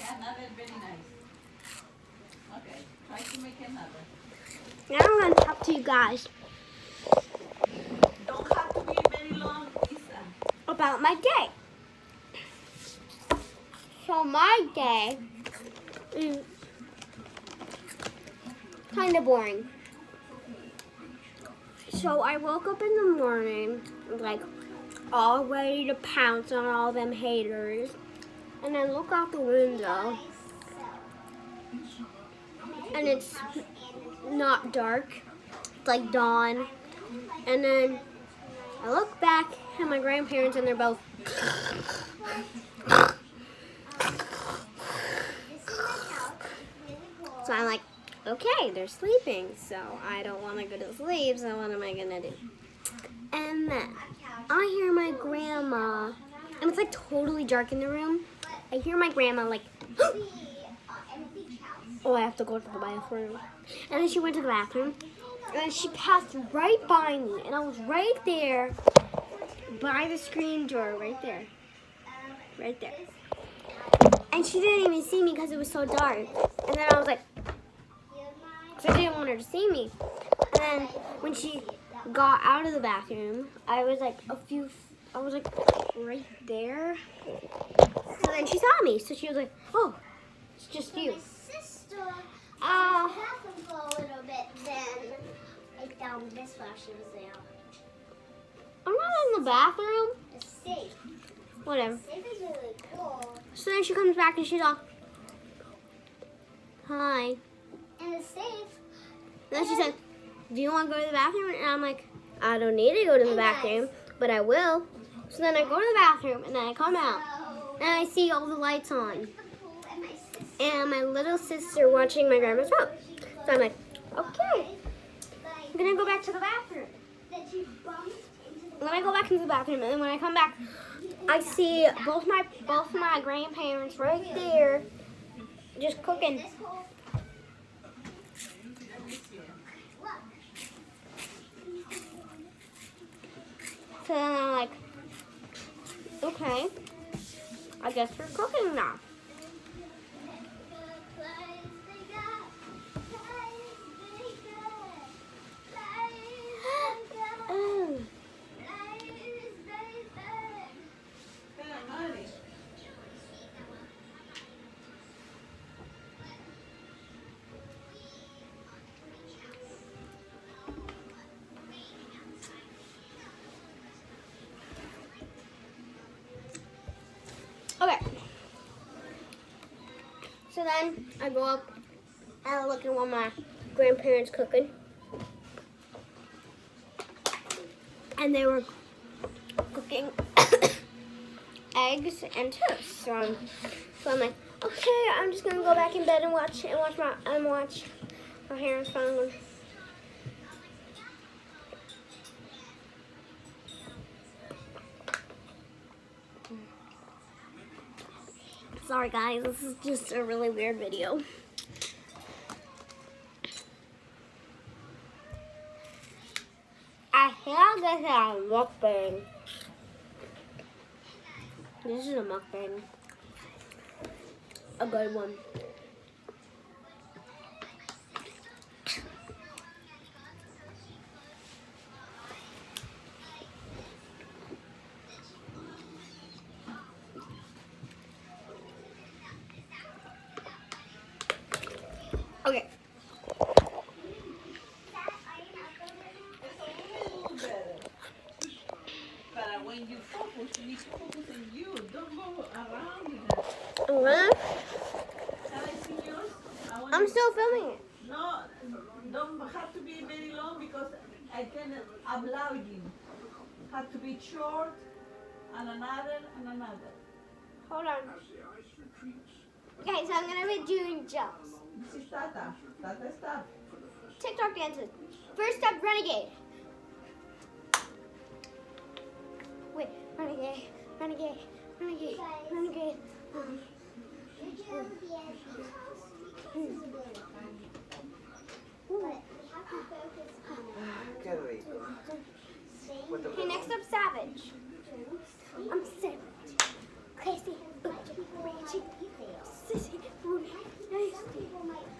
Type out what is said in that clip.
another very nice. Okay, try to make another. Now I'm going to talk to you guys Don't have to be very long, Isa. about my day. So my day is kind of boring. So I woke up in the morning, like, all ready to pounce on all them haters. And I look out the window, and it's not dark. It's like dawn. And then I look back at my grandparents, and they're both so I'm like, okay, they're sleeping, so I don't want to go to sleep, so what am I going to do? And then I hear my grandma, and it's like totally dark in the room. I hear my grandma like, oh, I have to go to the bathroom. And then she went to the bathroom, and she passed right by me, and I was right there by the screen door, right there. Right there. And she didn't even see me because it was so dark. And then I was like, because I didn't want her to see me. And then when she got out of the bathroom, I was like right there. So then she saw me. So she was like, oh, it's just you. My sister happened for a little bit, then I found this while she was there. I'm not in the bathroom. The safe. Whatever. The safe is really cool. So then she comes back and she's all, hi. And the safe. And then she said, do you want to go to the bathroom? And I'm like, I don't need to go to the bathroom, but I will. So then I go to the bathroom, and then I come out, and I see all the lights on. And my little sister watching my grandma's room. So I'm like, okay, I'm going to go back to the bathroom. Then I go back into the bathroom, and then when I come back, I see both my grandparents right there just cooking. So then I'm like, okay, I guess we're cooking now. Oh. Okay. So then I go up and I look at what my grandparents cooking. And they were cooking eggs and toast. So I'm like, okay, I'm just gonna go back in bed and watch my parents phone. Sorry guys, this is just a really weird video. I think this is a mukbang. This is a mukbang. A good one. Okay. But when you focus, you need to focus on you. Don't go around with that. What? Can I see yours? I'm still filming it. No, don't have to be very long because I can allow you. Have to be short and another and another. Hold on. Okay, so I'm gonna be doing jumps. This is Tata. Tata stuff. TikTok dances. First step, renegade. Wait, renegade, renegade, renegade, renegade. Okay, next up, savage. I'm savage. Crazy, Sissy. people might